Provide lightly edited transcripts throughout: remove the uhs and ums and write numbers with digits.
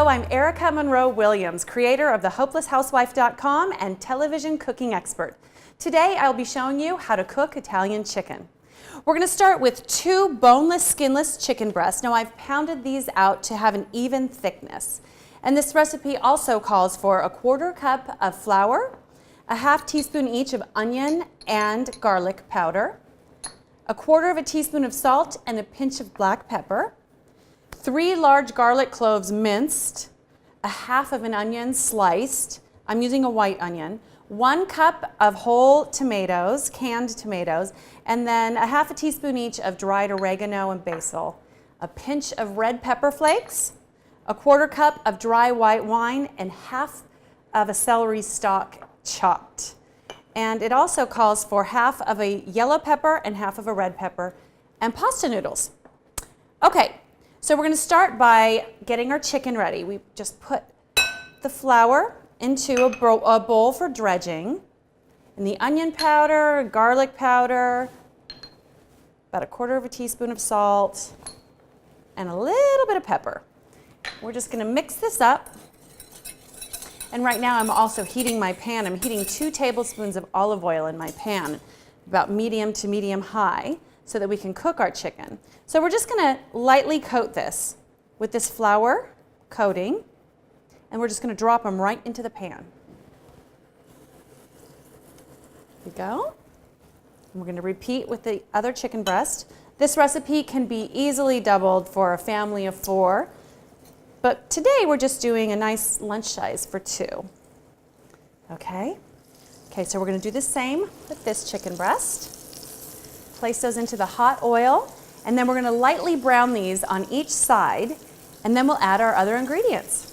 I'm Erika Monroe-Williams, creator of thehopelesshousewife.com and television cooking expert. Today I'll be showing you how to cook Italian chicken. We're going to start with 2 boneless, skinless chicken breasts. Now I've pounded these out to have an even thickness. And this recipe also calls for a 1/4 cup of flour, a 1/2 teaspoon each of onion and garlic powder, a 1/4 teaspoon of salt and a pinch of black pepper, 3 large garlic cloves minced, a 1/2 an onion sliced, I'm using a white onion, 1 cup of whole tomatoes, canned tomatoes, and then a 1/2 teaspoon each of dried oregano and basil, a pinch of red pepper flakes, a 1/4 cup of dry white wine, and 1/2 a celery stalk chopped. And it also calls for 1/2 a yellow pepper and 1/2 a red pepper, and pasta noodles. Okay. So we're going to start by getting our chicken ready. We just put the flour into a bowl for dredging, and the onion powder, garlic powder, about a 1/4 teaspoon of salt, and a little bit of pepper. We're just going to mix this up. And right now I'm also heating my pan. I'm heating 2 tablespoons of olive oil in my pan, about medium to medium high, so that we can cook our chicken. So we're just going to lightly coat this with this flour coating, and we're just going to drop them right into the pan. There we go. And we're going to repeat with the other chicken breast. This recipe can be easily doubled for a family of 4, but today we're just doing a nice lunch size for 2. Okay? Okay, so we're going to do the same with this chicken breast. Place those into the hot oil, and then we're going to lightly brown these on each side, and then we'll add our other ingredients.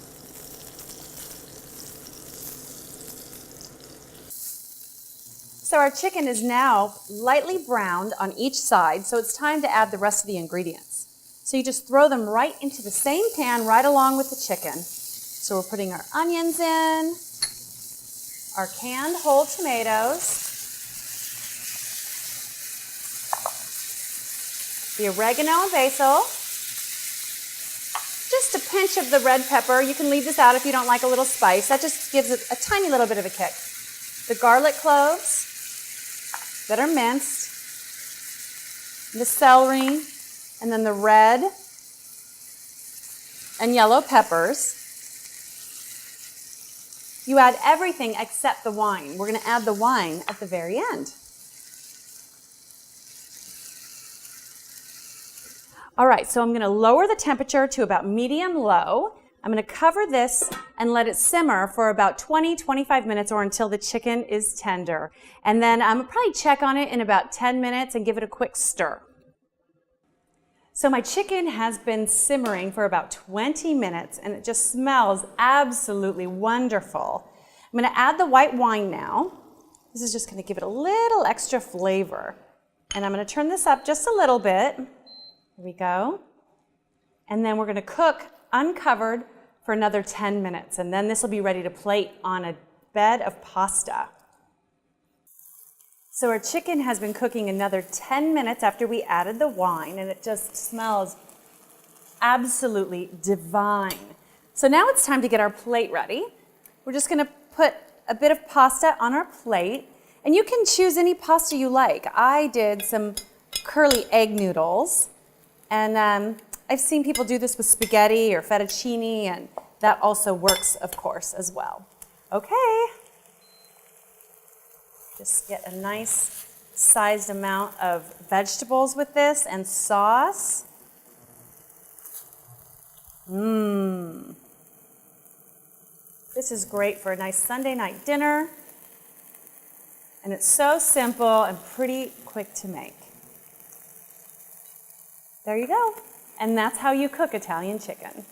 So our chicken is now lightly browned on each side, so it's time to add the rest of the ingredients. So you just throw them right into the same pan right along with the chicken. So we're putting our onions in, our canned whole tomatoes, the oregano and basil, just a pinch of the red pepper. You can leave this out if you don't like a little spice. That just gives it a tiny little bit of a kick. The garlic cloves that are minced, the celery, and then the red and yellow peppers. You add everything except the wine. We're going to add the wine at the very end. All right, so I'm going to lower the temperature to about medium-low. I'm going to cover this and let it simmer for about 20-25 minutes or until the chicken is tender. And then I'm going to probably check on it in about 10 minutes and give it a quick stir. So my chicken has been simmering for about 20 minutes, and it just smells absolutely wonderful. I'm going to add the white wine now. This is just going to give it a little extra flavor. And I'm going to turn this up just a little bit. Here we go. And then we're going to cook uncovered for another 10 minutes. And then this will be ready to plate on a bed of pasta. So our chicken has been cooking another 10 minutes after we added the wine, and it just smells absolutely divine. So now it's time to get our plate ready. We're just going to put a bit of pasta on our plate. And you can choose any pasta you like. I did some curly egg noodles. And I've seen people do this with spaghetti or fettuccine, and that also works, of course, as well. Okay. Just get a nice sized amount of vegetables with this and sauce. This is great for a nice Sunday night dinner. And it's so simple and pretty quick to make. There you go. And that's how you cook Italian chicken.